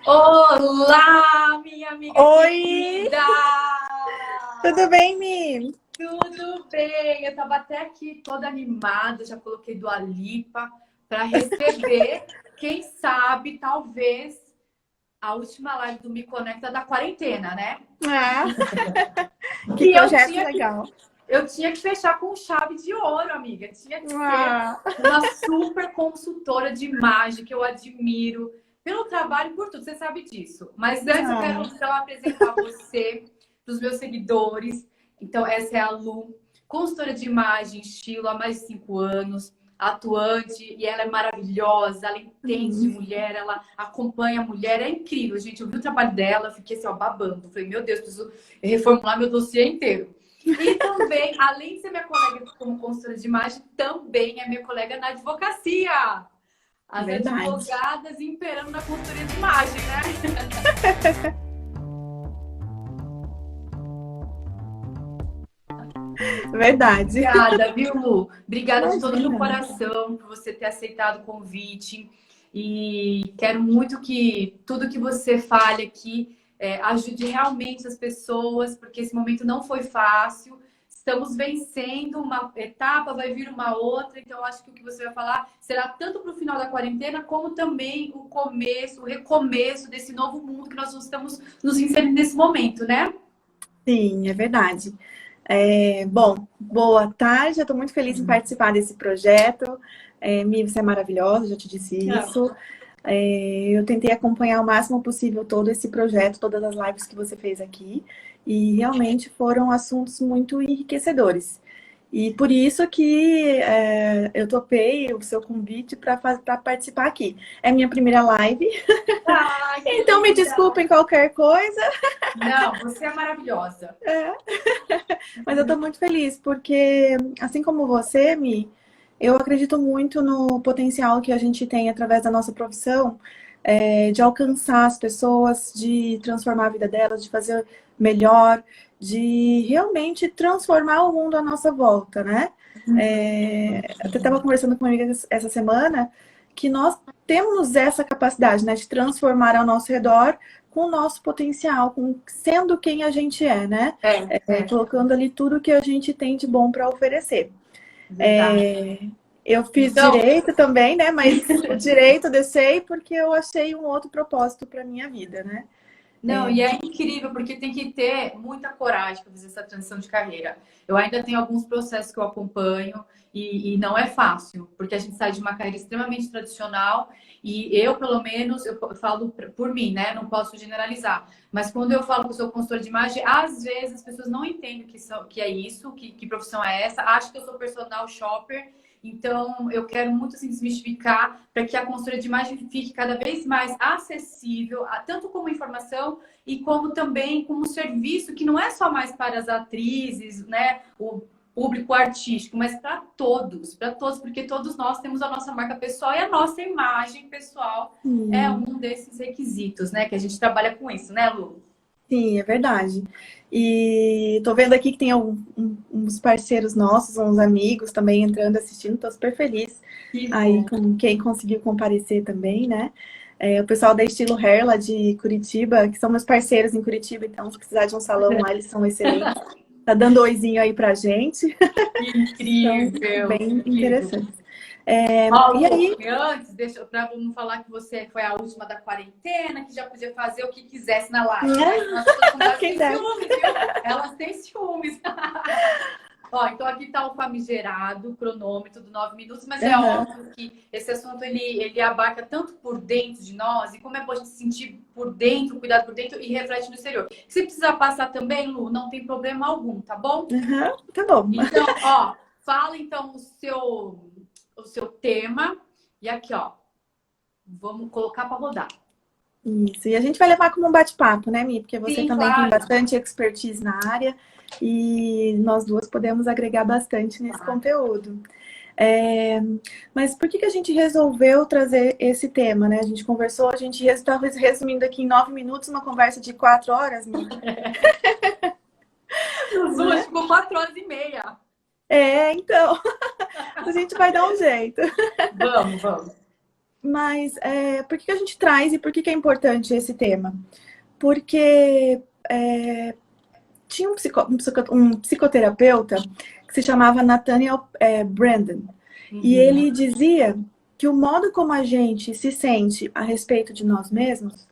Olá, minha amiga Oi, querida! tudo bem, Mi? Tudo bem? Eu tava até aqui toda animada, já coloquei Dua Lipa para receber, quem sabe, talvez, a última live do Me Conecta da quarentena, né? Ah, que E projeto legal. eu tinha que fechar com chave de ouro, amiga. Tinha que ser Ah, uma super consultora de imagem que eu admiro pelo trabalho e por tudo, você sabe disso. Mas antes eu quero ah. então apresentar você para os meus seguidores. Então, essa é a Lu, consultora de imagem, estilo há mais de 5 anos, atuante, e ela é maravilhosa, ela entende de mulher, ela acompanha a mulher, é incrível, gente. Eu vi o trabalho dela, fiquei assim, ó, babando. Falei, meu Deus, preciso reformular meu dossiê inteiro. E também, além de ser minha colega como consultora de imagem, também é minha colega na advocacia. As Verdade, advogadas imperando na consultoria de imagem, né? verdade. Obrigada, viu, Lu? Obrigada de todo o meu Imagina. coração por você ter aceitado o convite. E quero muito que tudo que você fale aqui ajude realmente as pessoas, porque esse momento não foi fácil. Estamos vencendo uma etapa, vai vir uma outra. Então, acho que o que você vai falar será tanto para o final da quarentena, como também o começo, o recomeço desse novo mundo que nós estamos nos inserindo nesse momento, né? Sim, é verdade. Bom, boa tarde. Eu estou muito feliz em participar desse projeto. Mi, você é maravilhosa, já te disse isso. Eu tentei acompanhar o máximo possível todo esse projeto, todas as lives que você fez aqui, e realmente foram assuntos muito enriquecedores. E por isso que eu topei o seu convite para participar aqui. É minha primeira live, Ah, que então me linda! desculpem qualquer coisa, Não, você é maravilhosa. mas eu estou muito feliz, porque assim como você, Mi, eu acredito muito no potencial que a gente tem através da nossa profissão, de alcançar as pessoas, de transformar a vida delas, de fazer melhor, de realmente transformar o mundo à nossa volta, né? Eu até estava conversando com uma amiga essa semana que nós temos essa capacidade, né, de transformar ao nosso redor com o nosso potencial, com sendo quem a gente é, né? Colocando ali tudo que a gente tem de bom para oferecer. Verdade. Eu fiz Então, direito também, né? Mas o direito eu deixei porque eu achei um outro propósito para minha vida, né? não, e é incrível porque tem que ter muita coragem para fazer essa transição de carreira. Eu ainda tenho alguns processos que eu acompanho e não é fácil, porque a gente sai de uma carreira extremamente tradicional e eu, pelo menos, eu falo por mim, né? Não posso generalizar. Mas quando eu falo que eu sou consultora de imagem, às vezes as pessoas não entendem que é isso, que profissão é essa, acham que eu sou personal shopper. Então, eu quero muito assim, desmistificar para que a consultoria de imagem fique cada vez mais acessível, tanto como informação e como também como serviço, que não é só mais para as atrizes, né, o público artístico, mas para todos, porque todos nós temos a nossa marca pessoal e a nossa imagem pessoal é Sim, um desses requisitos, né, que a gente trabalha com isso, né, Lu? sim, é verdade. E tô vendo aqui que tem uns parceiros nossos, uns amigos também entrando, assistindo, tô super feliz Que aí bom. com quem conseguiu comparecer também, né? O pessoal da Estilo Hair lá de Curitiba, que são meus parceiros em Curitiba, então se precisar de um salão lá, eles são excelentes. Tá dando oizinho aí pra gente. Que São incrível, que bem incrível. interessantes. E Paulo, aí, e antes, deixa para não falar que você foi a última da quarentena, que já podia fazer o que quisesse na live, né? mas as pessoas com base Quem têm dera. ciúmes, viu? Elas têm ciúmes. Ó, então aqui está o famigerado cronômetro do 9 minutos, mas é Aham. óbvio que esse assunto ele abarca tanto por dentro de nós, e como é bom a gente se sentir por dentro, cuidar por dentro e reflete no exterior. Se precisar passar também, Lu, não tem problema algum, tá bom? Aham, tá bom. Então, ó, fala então o seu tema. E aqui, ó, vamos colocar para rodar. Isso. E a gente vai levar como um bate-papo, né, Mi? Porque você Sim, também tem claro. bastante expertise na área e nós duas podemos agregar bastante nesse conteúdo. É, Mas por que que a gente resolveu trazer esse tema, né? A gente conversou, a gente estava resumindo aqui em 9 minutos uma conversa de 4 horas, Mi, Os hoje né? ficou 4 horas e meia. Então, a gente vai dar um jeito. Vamos, vamos. Mas por que a gente traz e por que é importante esse tema? Porque tinha um psicoterapeuta que se chamava Nathaniel Branden. E ele dizia que o modo como a gente se sente a respeito de nós mesmos,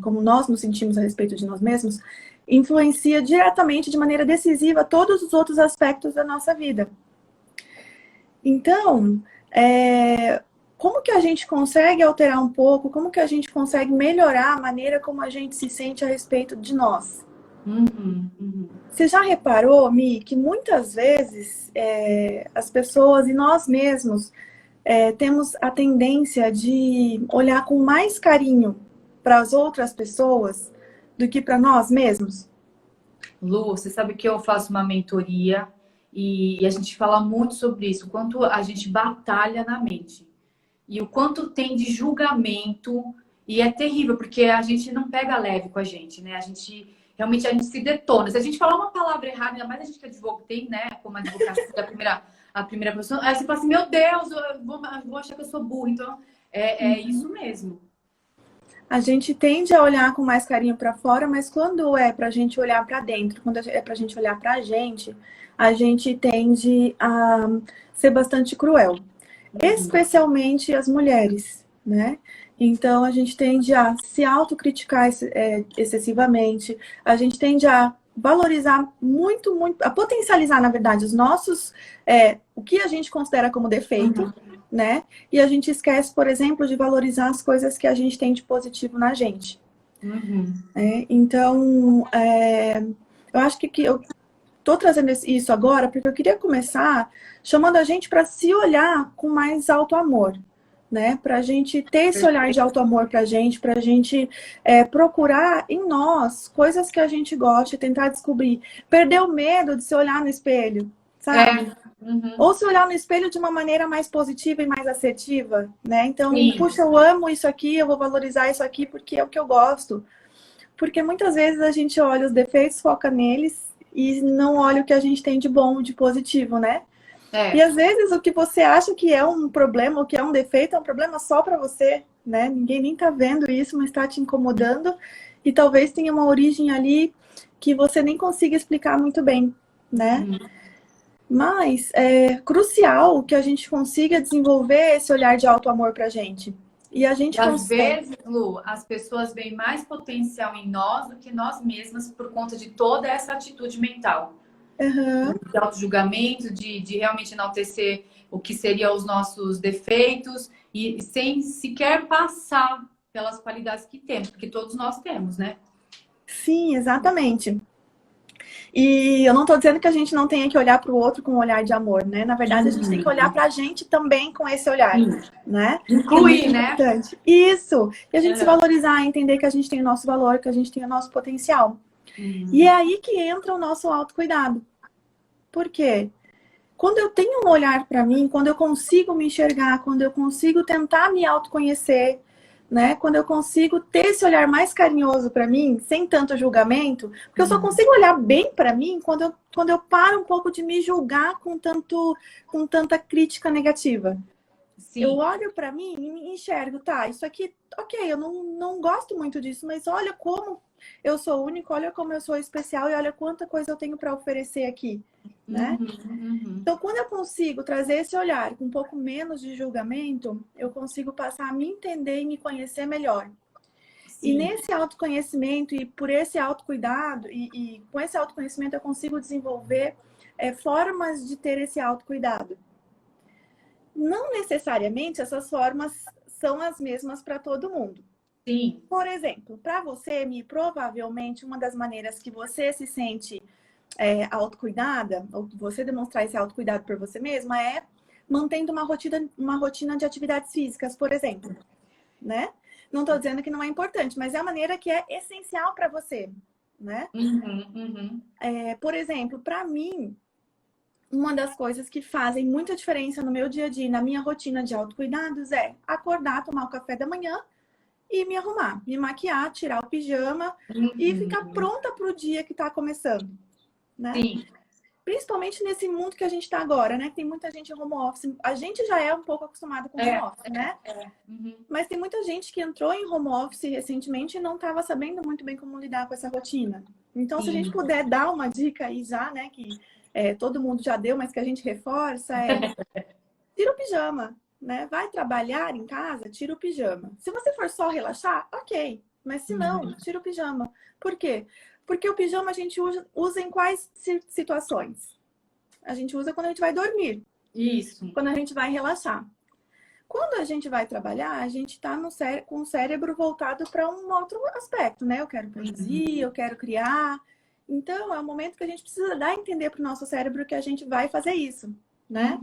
como nós nos sentimos a respeito de nós mesmos, influencia diretamente, de maneira decisiva, todos os outros aspectos da nossa vida. Então, como que a gente consegue alterar um pouco, como que a gente consegue melhorar a maneira como a gente se sente a respeito de nós? Você já reparou, Mi, que muitas vezes as pessoas e nós mesmos temos a tendência de olhar com mais carinho para as outras pessoas do que para nós mesmos? Lu, você sabe que eu faço uma mentoria e a gente fala muito sobre isso, o quanto a gente batalha na mente e o quanto tem de julgamento, e é terrível, porque a gente não pega leve com a gente, né? Realmente a gente se detona. Se a gente falar uma palavra errada, ainda mais a gente que tem, né, como advocacia a primeira pessoa, aí você fala assim, meu Deus, eu vou achar que eu sou burra. Então, é isso mesmo. A gente tende a olhar com mais carinho para fora, mas quando é para a gente olhar para dentro, quando é para a gente olhar para a gente tende a ser bastante cruel. Especialmente as mulheres, né? Então, a gente tende a se autocriticar excessivamente, a gente tende a valorizar muito, a potencializar, na verdade, os nossos, o que a gente considera como defeito, né? E a gente esquece, por exemplo, de valorizar as coisas que a gente tem de positivo na gente. Então, eu acho que eu tô trazendo isso agora porque eu queria começar chamando a gente para se olhar com mais auto-amor, né? Para a gente ter esse olhar de auto-amor para a gente procurar em nós coisas que a gente gosta e tentar descobrir. Perder o medo de se olhar no espelho, sabe? Ou se olhar no espelho de uma maneira mais positiva e mais assertiva, né? Então, puxa, eu amo isso aqui, eu vou valorizar isso aqui porque é o que eu gosto. Porque muitas vezes a gente olha os defeitos, foca neles e não olha o que a gente tem de bom, de positivo, né? E às vezes o que você acha que é um problema, o que é um defeito, é um problema só para você, né? Ninguém nem tá vendo isso, mas está te incomodando e talvez tenha uma origem ali que você nem consiga explicar muito bem, né? Mas é crucial que a gente consiga desenvolver esse olhar de auto-amor pra gente. E a gente às vezes, Lu, as pessoas veem mais potencial em nós do que nós mesmas por conta de toda essa atitude mental. De auto-julgamento, de realmente enaltecer o que seriam os nossos defeitos e sem sequer passar pelas qualidades que temos, porque todos nós temos, né? Sim, exatamente. E eu não estou dizendo que a gente não tenha que olhar para o outro com um olhar de amor, né? Na verdade, a gente tem que olhar para a gente também com esse olhar, né? Incluir, né? Isso! E a gente se valorizar, entender que a gente tem o nosso valor, que a gente tem o nosso potencial. E é aí que entra o nosso autocuidado. Por quê? Quando eu tenho um olhar para mim, quando eu consigo me enxergar, quando eu consigo tentar me autoconhecer, né? Quando eu consigo ter esse olhar mais carinhoso para mim, sem tanto julgamento, porque eu só consigo olhar bem para mim quando eu paro um pouco de me julgar com tanta crítica negativa. Sim. Eu olho para mim e me enxergo, tá, isso aqui, ok, eu não gosto muito disso, mas olha como eu sou único, olha como eu sou especial e olha quanta coisa eu tenho para oferecer aqui, né? Então, quando eu consigo trazer esse olhar com um pouco menos de julgamento, eu consigo passar a me entender e me conhecer melhor. Sim. E nesse autoconhecimento e por esse autocuidado, e com esse autoconhecimento eu consigo desenvolver formas de ter esse autocuidado. Não necessariamente essas formas são as mesmas para todo mundo. Sim. Por exemplo, para você, provavelmente uma das maneiras que você se sente autocuidada, ou você demonstrar esse autocuidado por você mesma, é mantendo uma rotina de atividades físicas, por exemplo, né? Não estou dizendo que não é importante, mas é a maneira que é essencial para você, né? Por exemplo, para mim, uma das coisas que fazem muita diferença no meu dia a dia, na minha rotina de autocuidados, é acordar, tomar o café da manhã e me arrumar, me maquiar, tirar o pijama e ficar pronta para o dia que está começando. Né? Sim. principalmente nesse mundo que a gente está agora, né? Tem muita gente em home office. A gente já é um pouco acostumado com home office, né? Uhum. Mas tem muita gente que entrou em home office recentemente e não estava sabendo muito bem como lidar com essa rotina. Então, se a gente puder dar uma dica aí já, né? Que todo mundo já deu, mas que a gente reforça, tira o pijama, né? Vai trabalhar em casa, tira o pijama. Se você for só relaxar, ok. Mas se não, tira o pijama. Por quê? Porque o pijama a gente usa em quais situações? A gente usa quando a gente vai dormir. Isso. Quando a gente vai relaxar. Quando a gente vai trabalhar, a gente está com o cérebro voltado para um outro aspecto, né? Eu quero produzir, eu quero criar. Então, é um momento que a gente precisa dar a entender para o nosso cérebro que a gente vai fazer isso, né?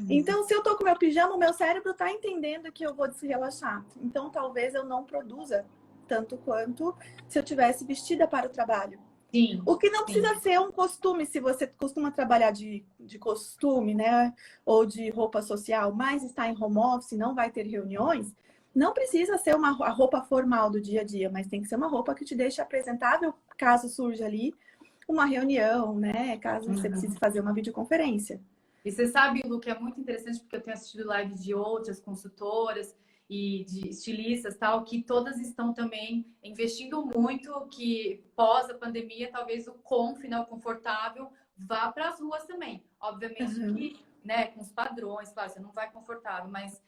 Então, se eu tô com meu pijama, o meu cérebro está entendendo que eu vou se relaxar. Então, talvez eu não produza tanto quanto se eu tivesse vestida para o trabalho. Sim. O que não precisa ser um costume, se você costuma trabalhar de costume, né? Ou de roupa social, mas está em home office, não vai ter reuniões, não precisa ser a roupa formal do dia a dia, mas tem que ser uma roupa que te deixe apresentável caso surja ali uma reunião, né? Caso você precise fazer uma videoconferência. E você sabe, Lu, que é muito interessante porque eu tenho assistido live de outras consultoras e de estilistas tal, que todas estão também investindo muito, que pós a pandemia, talvez o comfy, né, o confortável, vá para as ruas também. Obviamente que, né, com os padrões, claro, você não vai confortável, mas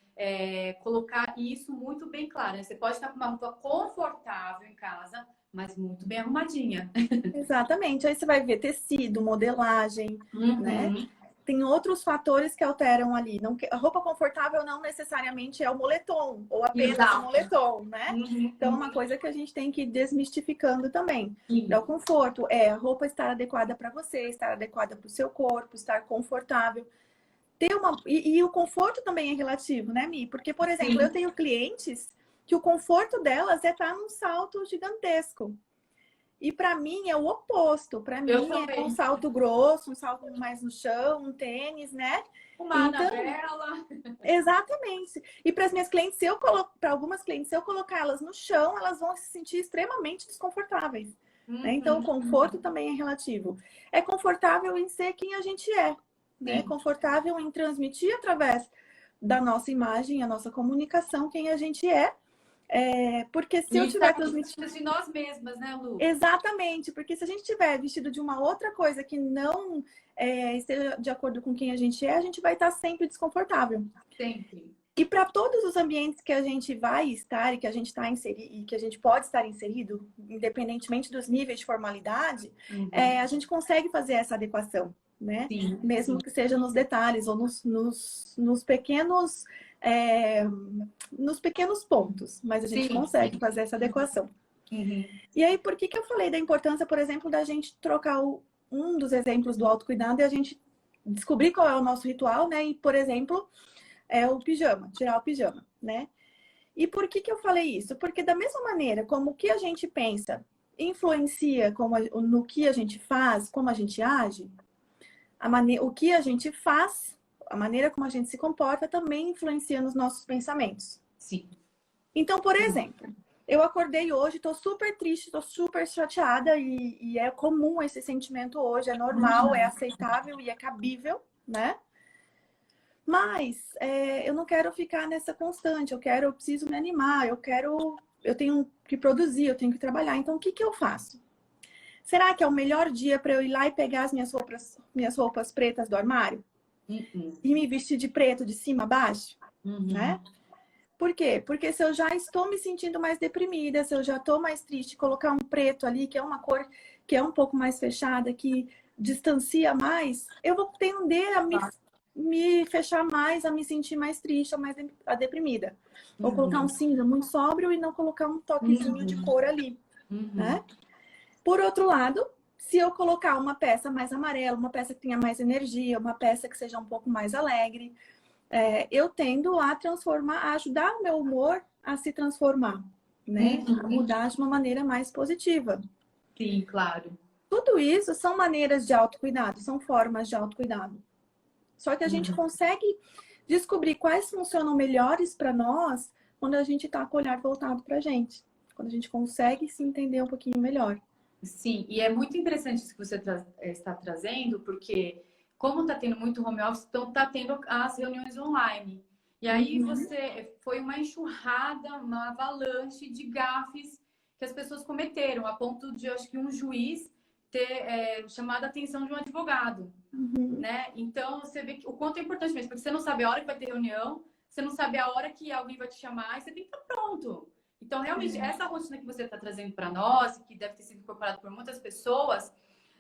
colocar isso muito bem claro, né? Você pode estar com uma roupa confortável em casa, mas muito bem arrumadinha. Exatamente. Aí você vai ver tecido, modelagem, né? Tem outros fatores que alteram ali. A roupa confortável não necessariamente é o moletom, ou apenas o moletom, né? Então, é uma coisa que a gente tem que ir desmistificando também. É o conforto, a roupa estar adequada para você, estar adequada para o seu corpo, estar confortável. E o conforto também é relativo, né, Mi? Porque, por exemplo, eu tenho clientes que o conforto delas é estar num salto gigantesco. E para mim é o oposto. Para mim é um salto grosso, um salto mais no chão, um tênis, né? Uma Anabela. Exatamente. E para as minhas clientes, para algumas clientes, se eu colocar elas no chão, elas vão se sentir extremamente desconfortáveis. Né? Então, o conforto também é relativo. É confortável em ser quem a gente é. Né? Confortável em transmitir através da nossa imagem, a nossa comunicação, quem a gente é. Porque se eu tiver transmitindo de nós mesmas, né, Lu? Exatamente, porque se a gente tiver vestido de uma outra coisa que não esteja de acordo com quem a gente vai estar sempre desconfortável. Sempre. E para todos os ambientes que a gente vai estar e que a gente está inserido e que a gente pode estar inserido, independentemente dos níveis de formalidade, a gente consegue fazer essa adequação, né? Mesmo que seja nos detalhes ou nos pequenos pontos, mas a gente consegue fazer essa adequação. E aí, por que eu falei da importância, por exemplo, da gente trocar um dos exemplos do autocuidado e a gente descobrir qual é o nosso ritual, né? E, por exemplo, o pijama, tirar o pijama, né? E por que eu falei isso? Porque da mesma maneira como o que a gente pensa influencia no que a gente faz, como a gente age, o que a gente faz, a maneira como a gente se comporta também influencia nos nossos pensamentos. Sim. Então, por exemplo, eu acordei hoje, tô super triste, tô super chateada e é comum esse sentimento hoje, é normal, é aceitável e é cabível, né? Mas eu não quero ficar nessa constante, eu preciso me animar, eu tenho que produzir, eu tenho que trabalhar. Então, o que eu faço? Será que é o melhor dia para eu ir lá e pegar as minhas roupas pretas do armário? E me vestir de preto de cima a baixo? Né? Por quê? Porque se eu já estou me sentindo mais deprimida, se eu já estou mais triste, colocar um preto ali, que é uma cor que é um pouco mais fechada, que distancia mais, eu vou tender a me fechar mais, a me sentir mais triste, a mais deprimida. Ou colocar um cinza muito sóbrio e não colocar um toquezinho de cor ali, né? Por outro lado, se eu colocar uma peça mais amarela, uma peça que tenha mais energia, uma peça que seja um pouco mais alegre, eu tendo a a ajudar o meu humor a se transformar, né? A mudar de uma maneira mais positiva. Sim, claro. Tudo isso são maneiras de autocuidado, são formas de autocuidado. Só que a gente consegue descobrir quais funcionam melhores para nós quando a gente está com o olhar voltado para a gente. Quando a gente consegue se entender um pouquinho melhor. Sim, e é muito interessante isso que você está trazendo, porque como está tendo muito home office, então está tendo as reuniões online. E aí Uhum. você foi uma enxurrada, uma avalanche de gafes que as pessoas cometeram, a ponto de, eu acho que um juiz ter chamado a atenção de um advogado, Uhum. né? Então você vê o quanto é importante mesmo, porque você não sabe a hora que vai ter reunião, você não sabe a hora que alguém vai te chamar, e você tem que estar pronto. Então, realmente, essa rotina que você está trazendo para nós, que deve ter sido incorporada por muitas pessoas,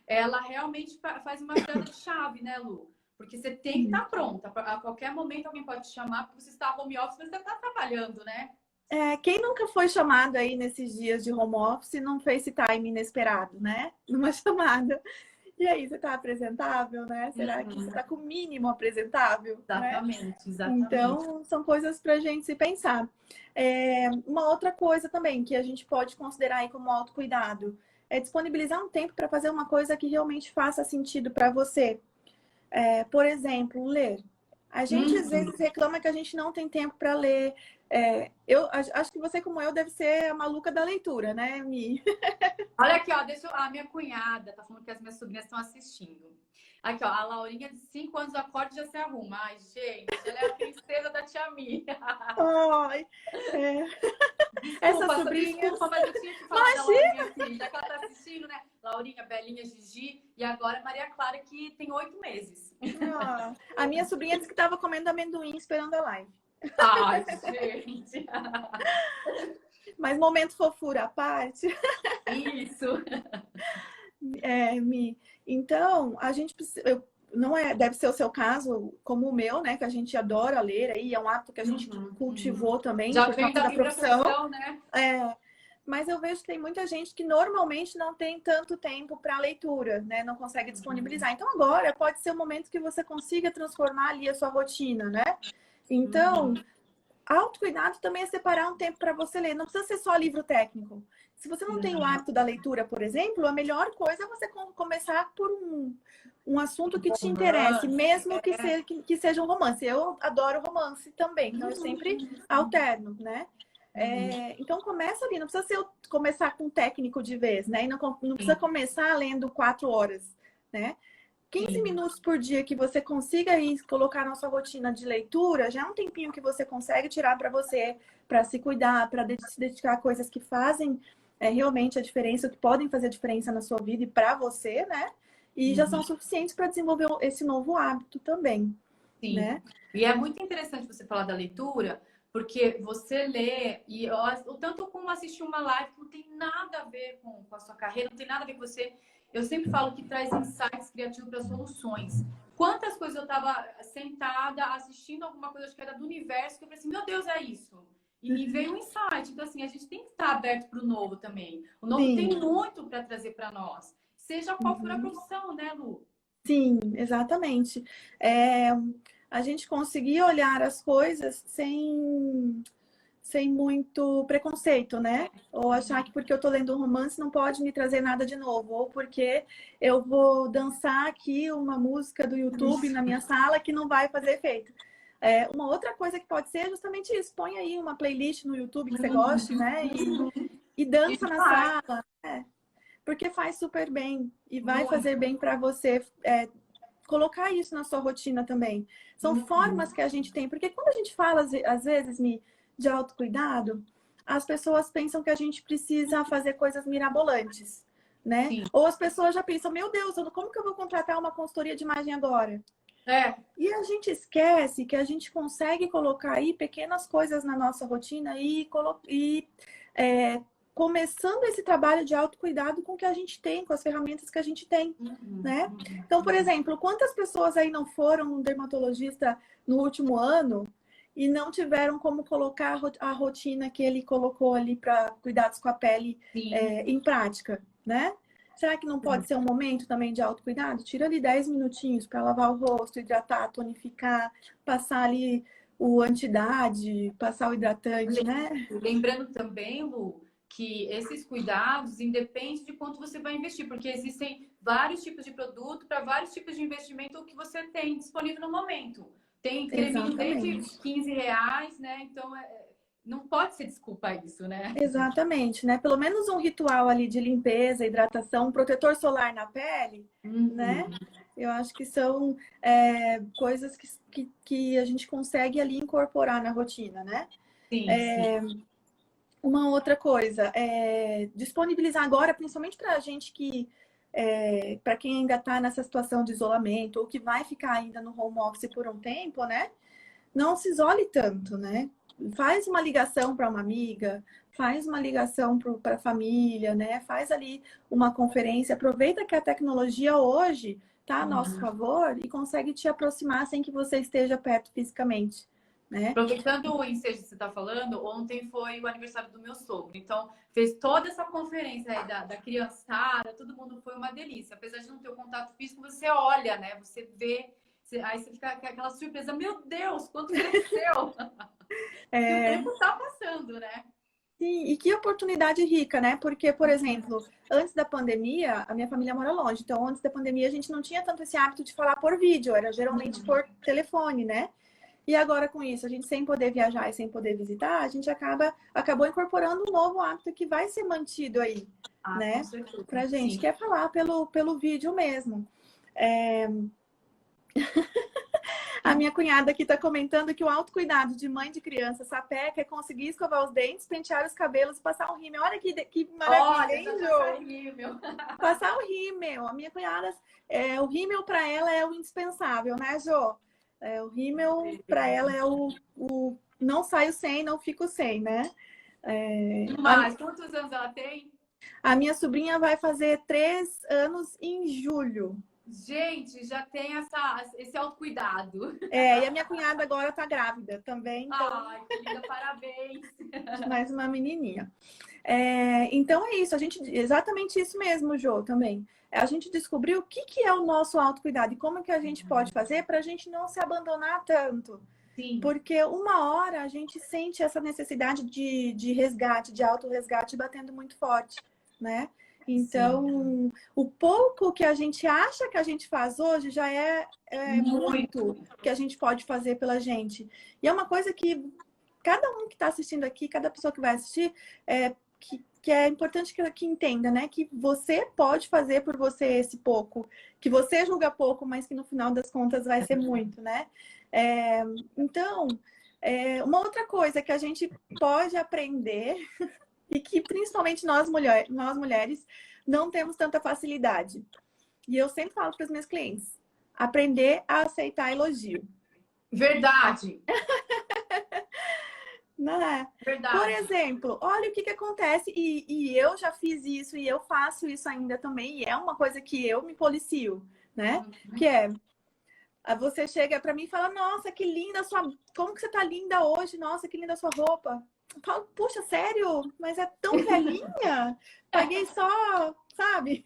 ela realmente faz uma virada de chave, né, Lu? Porque você tem que estar pronta. A qualquer momento alguém pode te chamar, porque você está home office, mas você está trabalhando, né? Quem nunca foi chamado aí nesses dias de home office e não fez esse time inesperado, né? Numa chamada. E aí, você está apresentável, né? Será que você Uhum. está com o mínimo apresentável, né? Exatamente, exatamente. Então, são coisas para a gente se pensar. Uma outra coisa também que a gente pode considerar aí como autocuidado é disponibilizar um tempo para fazer uma coisa que realmente faça sentido para você. Por exemplo, ler. A gente às Uhum. vezes reclama que a gente não tem tempo para ler. Eu acho que você, como eu, deve ser a maluca da leitura, né, Mi? Olha aqui, ó, a minha cunhada tá falando que as minhas sobrinhas estão assistindo. Aqui, ó, a Laurinha de 5 anos acorda e já se arruma. Ai, gente, ela é a princesa da tia Mia. Ai, essas sobrinhas. Desculpa, mas eu tinha que falar da Imagina! Laurinha aqui, já que ela tá assistindo, né? Laurinha, Belinha, Gigi e agora Maria Clara, que tem 8 meses. A minha sobrinha disse que estava comendo amendoim esperando a live. Ai, gente. Mas momento fofura à parte, Isso. Mi. Então, a gente precisa. Não é, deve ser o seu caso, como o meu, né? Que a gente adora ler aí, é um hábito que a gente Uhum, uhum. cultivou também Já por veio causa da da Bíblia profissão. profissão, né? Mas eu vejo que tem muita gente que normalmente não tem tanto tempo para leitura, né? Não consegue disponibilizar. Então agora pode ser o momento que você consiga transformar ali a sua rotina, né? Então, Uhum. autocuidado também é separar um tempo para você ler. Não precisa ser só livro técnico. Se você não tem o Não. hábito da leitura, por exemplo, a melhor coisa é você começar por um assunto que te interesse, Romance. mesmo que seja um romance. Eu adoro romance também, então eu sempre alterno, né? Uhum. Então começa ali, não precisa começar com técnico de vez, né? E não precisa Sim, começar lendo 4 horas, né? 15 sim. minutos por dia que você consiga aí colocar na sua rotina de leitura, já é um tempinho que você consegue tirar para você, para se cuidar, para se dedicar a coisas que fazem realmente a diferença, que podem fazer a diferença na sua vida e para você, né? E já Uhum. são suficientes para desenvolver esse novo hábito também, Sim. né? E é muito interessante você falar da leitura, porque você lê, e o tanto como assistir uma live que não tem nada a ver com a sua carreira, não tem nada a ver com você. Eu sempre falo que traz insights criativos para soluções. Quantas coisas eu estava sentada assistindo alguma coisa, acho que era do universo, que eu falei assim, meu Deus, é isso. E veio um insight. Então, assim, a gente tem que estar aberto para o novo também. O novo tem Sim. muito para trazer para nós. Seja qual for a Uhum. profissão, né, Lu? Sim, exatamente. É, a gente conseguir olhar as coisas sem muito preconceito, né? Ou achar que porque eu tô lendo um romance não pode me trazer nada de novo, ou porque eu vou dançar aqui uma música do YouTube na minha sala que não vai fazer efeito. Uma outra coisa que pode ser é justamente isso. Põe aí uma playlist no YouTube que você goste, né? E E dança na vai. sala, porque faz super bem e vai fazer Muito. bem para você. Colocar isso na sua rotina também. São Uhum. formas que a gente tem, porque quando a gente fala, às vezes, de autocuidado, as pessoas pensam que a gente precisa fazer coisas mirabolantes, né? Sim. Ou as pessoas já pensam, meu Deus, como que eu vou contratar uma consultoria de imagem agora? É. E a gente esquece que a gente consegue colocar aí pequenas coisas na nossa rotina e começando esse trabalho de autocuidado com o que a gente tem, com as ferramentas que a gente tem, Uhum. né? Uhum. Então, por exemplo, quantas pessoas aí não foram num dermatologista no último ano e não tiveram como colocar a rotina que ele colocou ali para cuidados com a pele Sim. em prática, né? Será que não pode ser um momento também de autocuidado? Tira ali 10 minutinhos para lavar o rosto, hidratar, tonificar, passar ali o anti-idade, passar o hidratante, né? Lembrando também, Lu, que esses cuidados independe de quanto você vai investir, porque existem vários tipos de produto para vários tipos de investimento que você tem disponível no momento. Tem creminho desde Exatamente. R$ 15, né? Então, não pode ser desculpa isso, né? Exatamente, né? Pelo menos um ritual ali de limpeza, hidratação, um protetor solar na pele, né? Eu acho que são coisas que a gente consegue ali incorporar na rotina, né? Sim, sim. Uma outra coisa, disponibilizar agora, principalmente para a gente para quem ainda está nessa situação de isolamento ou que vai ficar ainda no home office por um tempo, né? Não se isole tanto, né? Faz uma ligação para uma amiga, faz uma ligação para a família, né? Faz ali uma conferência. Aproveita que a tecnologia hoje está a nosso favor e consegue te aproximar sem que você esteja perto fisicamente, né? Aproveitando o ensejo que você está falando, ontem foi o aniversário do meu sogro. Então, fez toda essa conferência aí da criançada, todo mundo foi uma delícia. Apesar de não ter o contato físico, você olha, né? Você vê, aí você fica com aquela surpresa, meu Deus, quanto cresceu! E o tempo está passando, né? Sim, e que oportunidade rica, né? Porque, por exemplo, antes da pandemia, a minha família mora longe. Então, antes da pandemia, a gente não tinha tanto esse hábito de falar por vídeo, era geralmente por telefone, né? E agora, com isso, a gente sem poder viajar e sem poder visitar, a gente acabou incorporando um novo hábito que vai ser mantido aí, né? Com certeza. Pra gente, Sim. que é falar pelo vídeo mesmo. A minha cunhada aqui está comentando que o autocuidado de mãe de criança sapeca é conseguir escovar os dentes, pentear os cabelos e passar um rímel. Olha que maravilha, hein, Rímel. Passar o rímel. A minha cunhada, o rímel para ela é o indispensável, né, Jô? O rímel para ela é o não saio sem, não fico sem, né? Mas quantos anos ela tem? A minha sobrinha vai fazer 3 anos em julho. Gente, já tem esse autocuidado. E a minha cunhada agora tá grávida também. Então... Ai, que linda, parabéns. Mais uma menininha. Então é isso, exatamente isso mesmo, Jô, também. A gente descobriu o que é o nosso autocuidado e como que a gente pode fazer para a gente não se abandonar tanto. Sim. Porque uma hora a gente sente essa necessidade de resgate, de autorresgate batendo muito forte, né? Então, o pouco que a gente acha que a gente faz hoje já é muito que a gente pode fazer pela gente. E é uma coisa que cada um que está assistindo aqui, cada pessoa que vai assistir, que é importante que entenda, né? Que você pode fazer por você esse pouco, que você julga pouco, mas que no final das contas vai ser muito, né? Então, uma outra coisa que a gente pode aprender e que principalmente nós mulheres não temos tanta facilidade. E eu sempre falo para os meus clientes, aprender a aceitar elogio. Verdade. Não é? Verdade. Por exemplo, olha o que acontece, e eu já fiz isso, e eu faço isso ainda também, e é uma coisa que eu me policio, né? Que você chega para mim e fala, nossa, que linda como que você tá linda hoje, nossa, que linda a sua roupa. Eu falo, puxa, sério? Mas é tão velhinha? Paguei só, sabe?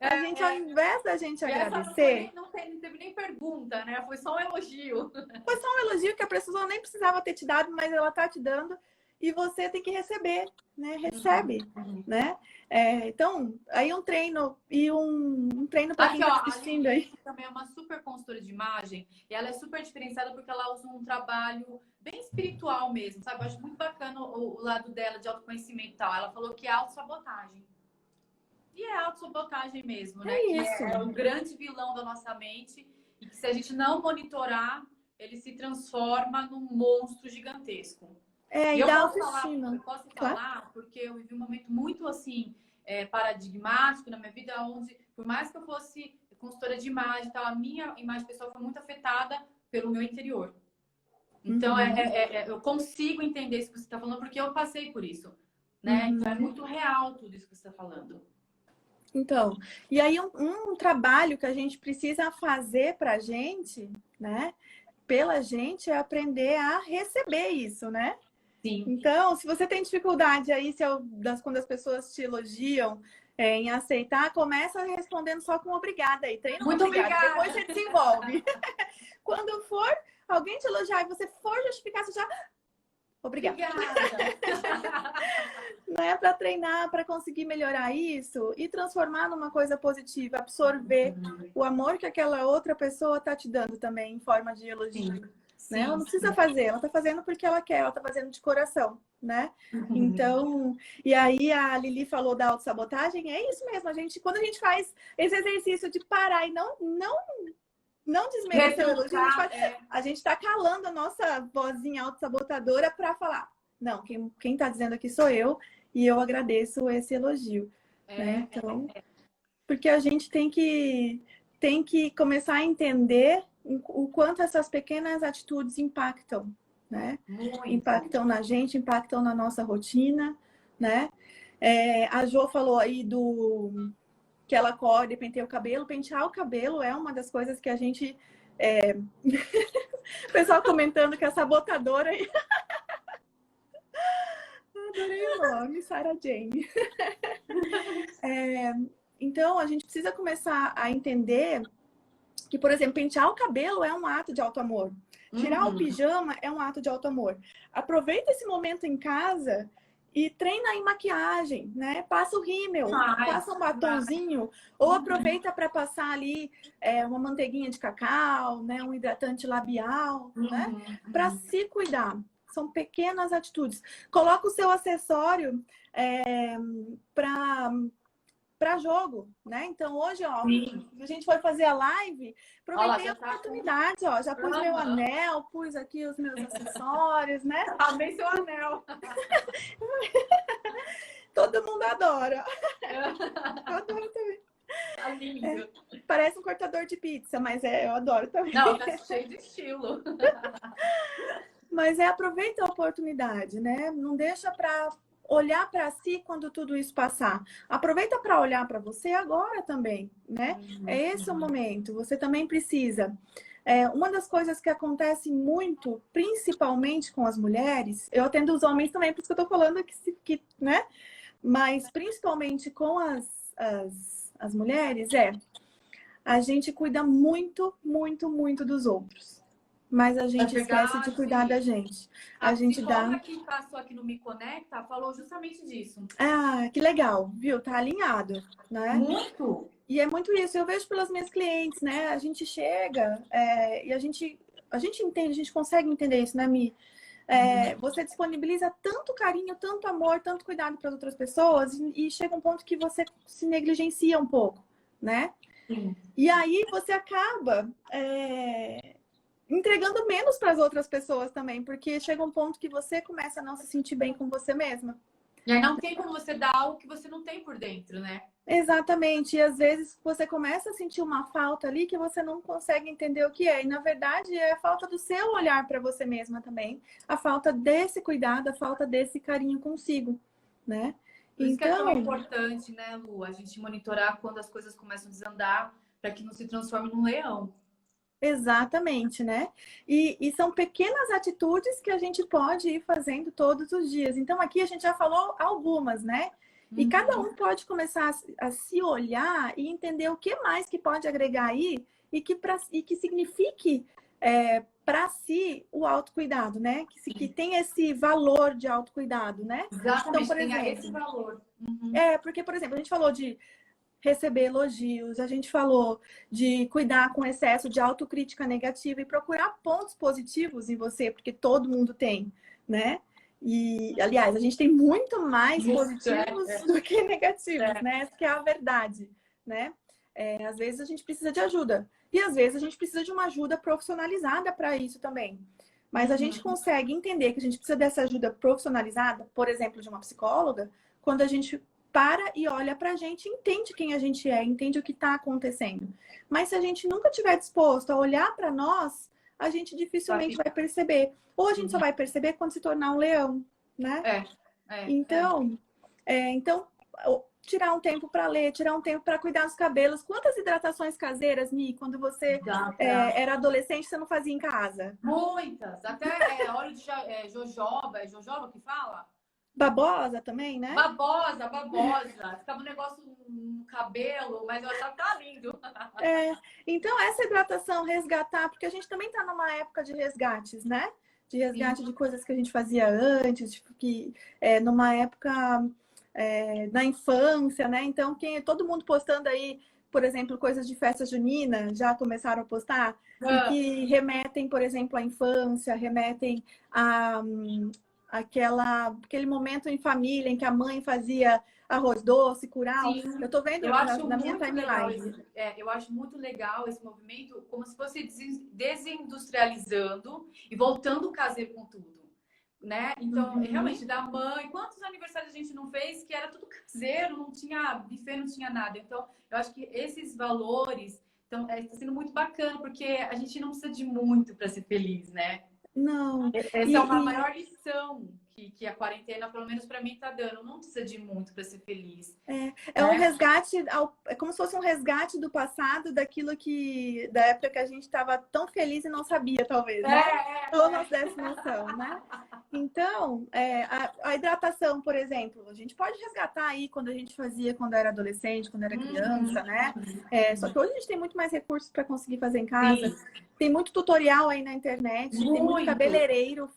A gente, ao invés da gente agradecer... Não teve nem pergunta, né? Foi só um elogio. Foi só um elogio que a pessoa nem precisava ter te dado, mas ela tá te dando e você tem que receber, né? Recebe, né? Então, aí um treino e um treino para quem tá assistindo aí. Também é uma super consultora de imagem e ela é super diferenciada porque ela usa um trabalho bem espiritual mesmo, sabe? Eu acho muito bacana o lado dela de autoconhecimento e tal. Ela falou que é autossabotagem. E é autossabotagem mesmo, né? Isso. Que é o grande vilão da nossa mente e que se a gente não monitorar, ele se transforma num monstro gigantesco. E dá autoestima. Eu posso falar porque eu vivi um momento muito assim paradigmático na minha vida, onde por mais que eu fosse consultora de imagem e tal, a minha imagem pessoal foi muito afetada pelo meu interior. Então eu consigo entender isso que você está falando porque eu passei por isso, né? Então é muito real tudo isso que você está falando. Então, e aí um trabalho que a gente precisa fazer pra gente, né? Pela gente é aprender a receber isso, né? Sim. Então, se você tem dificuldade aí, quando as pessoas te elogiam em aceitar, começa respondendo só com obrigada aí. Treina muito obrigada. Depois você desenvolve. Quando for alguém te elogiar e você for justificar, você já... Obrigada. Não é para treinar, para conseguir melhorar isso e transformar numa coisa positiva, absorver o amor que aquela outra pessoa está te dando também em forma de elogio. né? Ela Sim, não precisa sim. fazer, ela tá fazendo porque ela quer, ela tá fazendo de coração, né? Uhum. Então, e aí a Lili falou da autossabotagem, é isso mesmo, quando a gente faz esse exercício de parar e não desmerecer o elogio, Retrucar, a gente tá calando a nossa vozinha autossabotadora para falar, não, quem tá dizendo aqui sou eu, e eu agradeço esse elogio, né? Então, porque a gente tem que começar a entender o quanto essas pequenas atitudes impactam, né? muito. Impactam na gente, impactam na nossa rotina, né? A Jo falou aí do que ela acorda e penteia o cabelo. Pentear o cabelo é uma das coisas que a gente... O pessoal comentando que a sabotadora... Adorei o nome, Sarah Jane. Então, a gente precisa começar a entender que, por exemplo, pentear o cabelo é um ato de auto-amor. Tirar o Uhum. pijama é um ato de auto-amor. Aproveita esse momento em casa e treina em maquiagem, né? Passa o rímel, passa um batonzinho, ou aproveita para passar ali uma manteiguinha de cacau, né? Um hidratante labial, né? Para se cuidar. São pequenas atitudes. Coloca o seu acessório para jogo, né? Então hoje, ó, Sim. a gente foi fazer a live, Olha lá, aproveitei a já tá com... oportunidade, ó, já pus meu Aham. anel, pus aqui os meus acessórios, né? Amei seu anel. Todo mundo adora. Eu adoro também. Tá lindo. Parece um cortador de pizza, mas eu adoro também. Não, tá cheio de estilo. Mas aproveita a oportunidade, né? Não deixa para olhar para si quando tudo isso passar. Aproveita para olhar para você agora também, né? É esse o momento. Você também precisa. Uma das coisas que acontece muito, principalmente com as mulheres, eu atendo os homens também, por isso que eu tô falando que né? Mas principalmente com as mulheres, a gente cuida muito, muito, muito dos outros. Mas a gente esquece de cuidar da gente. A gente psicóloga dá. que passou aqui no Me Conecta falou justamente disso. Ah, que legal, viu? Tá alinhado, né? Muito. E é muito isso. Eu vejo pelas minhas clientes, né? A gente chega e a gente entende, a gente consegue entender isso, né, Mi? Você disponibiliza tanto carinho, tanto amor, tanto cuidado para as outras pessoas e chega um ponto que você se negligencia um pouco, né? Sim. E aí você acaba entregando menos para as outras pessoas também, porque chega um ponto que você começa a não se sentir bem com você mesma. E aí não tem como você dar algo que você não tem por dentro, né? Exatamente. E às vezes você começa a sentir uma falta ali que você não consegue entender o que é. E na verdade é a falta do seu olhar para você mesma também, a falta desse cuidado, a falta desse carinho consigo, né? Por isso que é tão Então, importante, né, Lu, a gente monitorar quando as coisas começam a desandar para que não se transforme num leão. exatamente, né? E são pequenas atitudes que a gente pode ir fazendo todos os dias. Então, aqui a gente já falou algumas, né? E cada um pode começar a se olhar e entender o que mais que pode agregar aí e que signifique para si o autocuidado, né? Que tem esse valor de autocuidado, né? Exatamente, Então, por tenha exemplo, esse valor. porque, por exemplo, a gente falou de receber elogios, a gente falou de cuidar com excesso de autocrítica negativa e procurar pontos positivos em você, porque todo mundo tem, né? E, aliás, a gente tem muito mais positivos do que negativos, né? Essa que é a verdade, né? Às vezes a gente precisa de ajuda. E às vezes a gente precisa de uma ajuda profissionalizada para isso também. Mas a gente consegue entender que a gente precisa dessa ajuda profissionalizada, por exemplo, de uma psicóloga, quando a gente para e olha pra gente, entende quem a gente é, entende o que está acontecendo. Mas se a gente nunca tiver disposto a olhar para nós, a gente dificilmente vai perceber. Ou a gente só vai perceber quando se tornar um leão, né? Então, tirar um tempo para ler, tirar um tempo para cuidar dos cabelos. Quantas hidratações caseiras, Mi, quando você era adolescente, você não fazia em casa? Muitas. Até óleo de jojoba. É jojoba que fala? Babosa também, né? Babosa. Ficava um negócio no cabelo, mas eu achava que tava lindo. Então, essa hidratação, resgatar, porque a gente também está numa época de resgates, né? De resgate de coisas que a gente fazia antes, numa época na infância, né? Então, todo mundo postando aí por exemplo, coisas de festa junina, já começaram a postar, e que remetem, por exemplo, à infância, remetem a aquele momento em família em que a mãe fazia arroz doce, curau. Sim, Eu tô vendo eu acho na minha muito legal timeline. eu acho muito legal esse movimento, como se fosse desindustrializando e voltando o caseiro com tudo, né? Então, realmente, da mãe, quantos aniversários a gente não fez que era tudo caseiro, não tinha buffet, não tinha nada. Então, eu acho que esses valores está sendo muito bacana, porque a gente não precisa de muito para ser feliz, né? Não. Essa é uma maior lição que a quarentena, pelo menos para mim, tá dando. Não precisa de muito para ser feliz. É um resgate, é como se fosse um resgate do passado, daquilo da época que a gente estava tão feliz e não sabia, talvez, né? Ou não desse noção, né? Então, a hidratação, por exemplo, a gente pode resgatar aí quando a gente fazia quando era adolescente, quando era criança, né? Só que hoje a gente tem muito mais recursos para conseguir fazer em casa. Sim. Tem muito tutorial aí na internet, tem muito cabeleireiro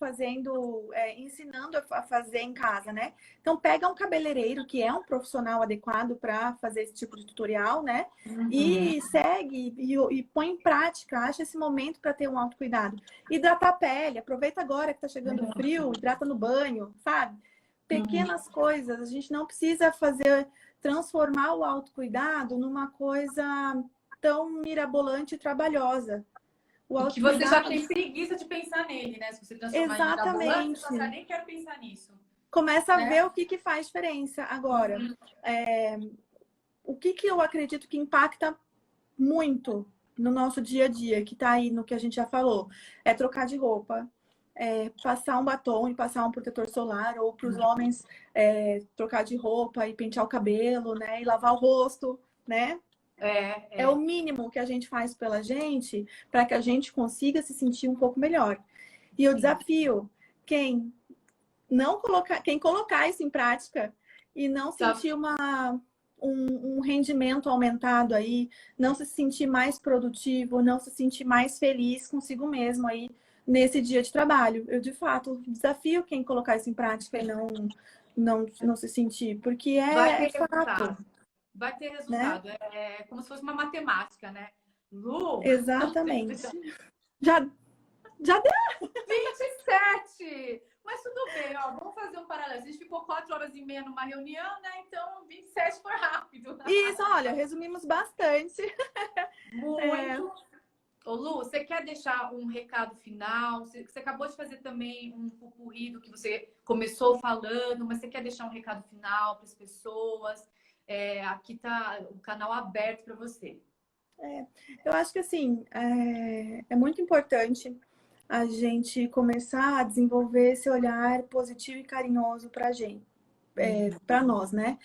ensinando a fazer em casa, né? Então, pega um cabeleireiro que é um profissional adequado para fazer esse tipo de tutorial, né? E segue e põe em prática, acha esse momento para ter um autocuidado. Hidratar a pele, aproveita agora que está chegando frio, hidrata no banho, sabe? Pequenas coisas, a gente não precisa transformar o autocuidado numa coisa tão mirabolante e trabalhosa. E que você já tem preguiça de pensar nele, né? Se você transformar em mirabolante, você fala, nem quero pensar nisso. Começa a ver o que faz diferença. Agora, o que eu acredito que impacta muito no nosso dia a dia, que tá aí no que a gente já falou, é trocar de roupa, passar um batom e passar um protetor solar, ou para os homens trocar de roupa e pentear o cabelo, né? E lavar o rosto, né? É o mínimo que a gente faz pela gente para que a gente consiga se sentir um pouco melhor. E eu desafio quem colocar isso em prática e não sentir um rendimento aumentado aí, não se sentir mais produtivo, não se sentir mais feliz consigo mesmo aí nesse dia de trabalho. Eu, de fato, desafio quem colocar isso em prática e não se sentir, porque é fato. Vai ter resultado. Né? É como se fosse uma matemática, né? Lu! Exatamente. Já deu! 27! Mas tudo bem, ó, vamos fazer um paralelo. A gente ficou 4 horas e meia numa reunião, né? Então 27 foi rápido. Isso, olha, resumimos bastante. Muito. Ô, Lu, você quer deixar um recado final? Você acabou de fazer também um pupurri do que você começou falando, mas você quer deixar um recado final para as pessoas? Aqui tá o canal aberto para você. Eu acho que assim, é muito importante a gente começar a desenvolver esse olhar positivo e carinhoso para a gente, para nós, né?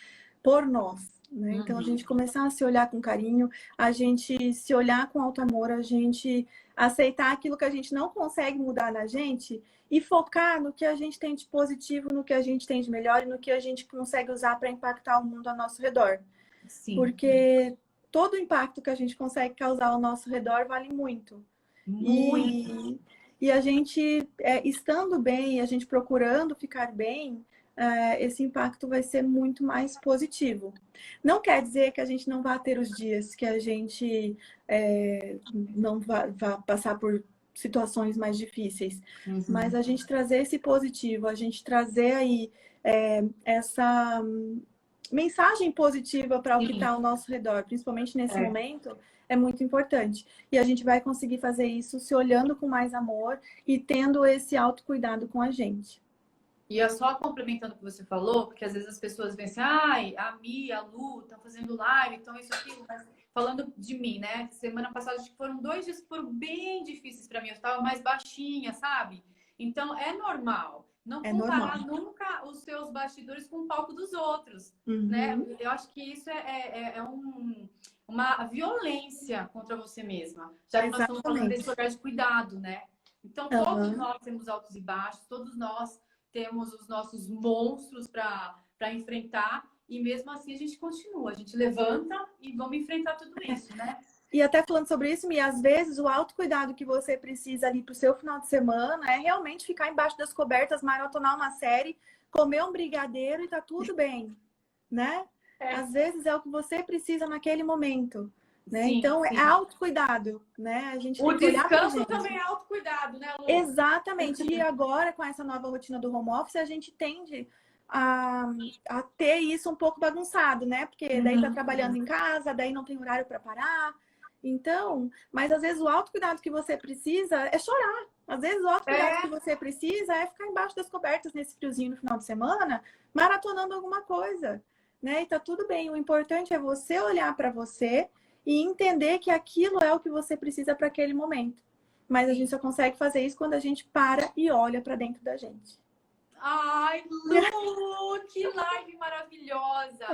Por nós. Né? Então, a gente começar a se olhar com carinho, a gente se olhar com alto amor, a gente aceitar aquilo que a gente não consegue mudar na gente e focar no que a gente tem de positivo, no que a gente tem de melhor e no que a gente consegue usar para impactar o mundo ao nosso redor. Sim. Porque todo o impacto que a gente consegue causar ao nosso redor vale muito. E a gente, estando bem, a gente procurando ficar bem, esse impacto vai ser muito mais positivo. Não quer dizer que a gente não vá ter os dias que a gente não vá passar por situações mais difíceis, mas a gente trazer esse positivo, a gente trazer aí essa mensagem positiva para o que está ao nosso redor, principalmente nesse momento, é muito importante. E a gente vai conseguir fazer isso se olhando com mais amor e tendo esse autocuidado com a gente. E é só complementando o que você falou, porque às vezes as pessoas vêm assim, ai, a Mi, a Lu estão fazendo live, então isso aqui, mas falando de mim, né? Semana passada acho que foram 2 dias que foram bem difíceis para mim, eu estava mais baixinha, sabe? Então é normal. Não comparar nunca os seus bastidores com o palco dos outros, né? Eu acho que isso uma violência contra você mesma. Já que nós estamos falando desse lugar de cuidado, né? Então todos nós temos altos e baixos, todos nós temos os nossos monstros para enfrentar e mesmo assim a gente continua, a gente levanta e vamos enfrentar tudo isso, né? E até falando sobre isso, Mia, às vezes o autocuidado que você precisa ali pro seu final de semana é realmente ficar embaixo das cobertas, maratonar uma série, comer um brigadeiro e tá tudo bem, né? Às vezes é o que você precisa naquele momento. né? Sim, Então, é sim. autocuidado, né? A gente O tem que olhar pra descanso gente. também é autocuidado, né, Lu? Exatamente. E agora, com essa nova rotina do home office, a gente tende a, a ter isso um pouco bagunçado, né? Porque daí tá trabalhando em casa, daí não tem horário para parar. Então, mas às vezes o autocuidado que você precisa é chorar. Às vezes o autocuidado que você precisa é ficar embaixo das cobertas nesse friozinho no final de semana, maratonando alguma coisa, né? E tá tudo bem. O importante é você olhar para você e entender que aquilo é o que você precisa para aquele momento. Mas a gente só consegue fazer isso quando a gente para e olha para dentro da gente. Ai, Lu, que live maravilhosa!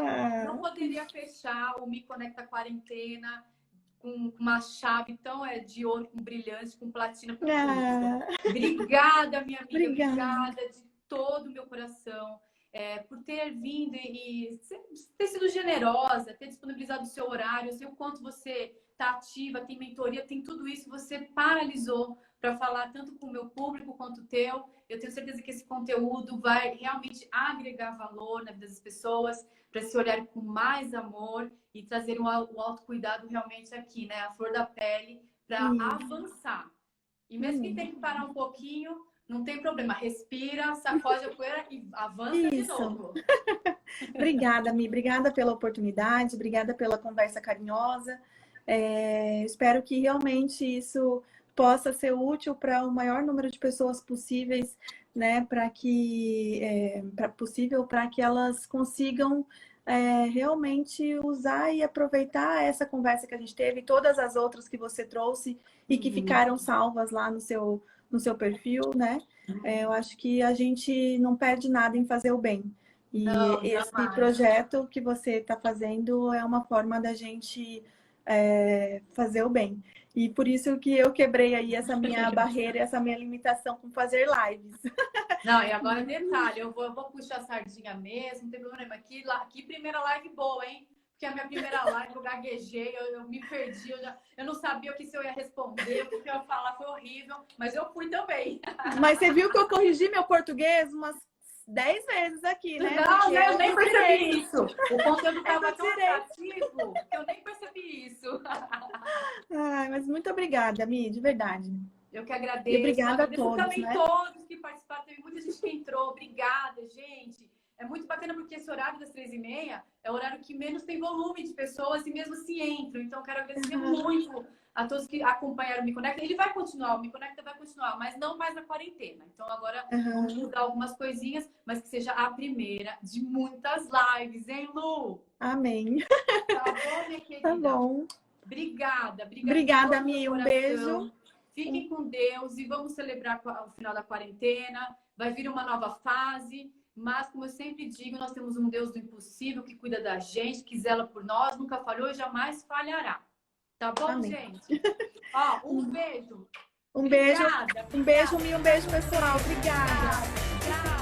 Não Ah, poderia fechar o Me Conecta Quarentena com uma chave tão de ouro, com brilhante, com platina, com tudo. ah, Obrigada, minha amiga, obrigada. obrigada de todo o meu coração. Por ter vindo e ter sido generosa, ter disponibilizado o seu horário, eu sei o quanto você está ativa, tem mentoria, tem tudo isso, você paralisou para falar tanto com o meu público quanto o teu. Eu tenho certeza que esse conteúdo vai realmente agregar valor na vida das pessoas, para se olharem com mais amor e trazer o autocuidado realmente aqui, né? A flor da pele, para avançar. E mesmo que tenha que parar um pouquinho, não tem problema. Respira, sacode a poeira e avança de Isso. novo. Obrigada, Mi. Obrigada pela oportunidade, obrigada pela conversa carinhosa. Espero que realmente isso possa ser útil para o maior número de pessoas possíveis, né? Para que elas consigam realmente usar e aproveitar essa conversa que a gente teve, e todas as outras que você trouxe e que ficaram salvas lá no seu perfil, né? Eu acho que a gente não perde nada em fazer o bem. E Não, esse jamais. projeto que você está fazendo é uma forma da gente fazer o bem. E por isso que eu quebrei aí essa minha barreira, essa minha limitação com fazer lives. Não, e agora detalhe, eu vou puxar a sardinha mesmo, não tem problema. Que primeira live boa, hein? Porque a minha primeira live eu gaguejei, eu me perdi, eu não sabia o que se eu ia responder, o que eu ia falar, foi horrível, mas eu fui também. Mas você viu que eu corrigi meu português umas 10 vezes aqui, né? Não, Porque eu nem percebi isso. O conteúdo eu estava tão tirei. atrativo que eu nem percebi isso. Ai, mas muito obrigada, Mi, de verdade. Eu que E agradeço. obrigada a Agradeço todos, também né? todos que participaram. Teve muita gente que entrou. Obrigada, gente. É muito bacana porque esse horário das 3h30 é o horário que menos tem volume de pessoas e mesmo assim entram. Então, quero agradecer muito a todos que acompanharam o Me Conecta. Ele vai continuar, o Me Conecta vai continuar, mas não mais na quarentena. Então, agora vamos mudar algumas coisinhas, mas que seja a primeira de muitas lives, hein, Lu? Amém. Tá bom, minha querida? Tá bom. Obrigada. Obrigada, Mi. Um beijo. Fiquem com Deus e vamos celebrar o final da quarentena. Vai vir uma nova fase. Mas, como eu sempre digo, nós temos um Deus do impossível que cuida da gente, que zela por nós, nunca falhou e jamais falhará. Tá bom, Amém. gente? Ó, um beijo. Um beijo. Obrigada. Um beijo, Mi. Um beijo, pessoal. Obrigada. Tchau.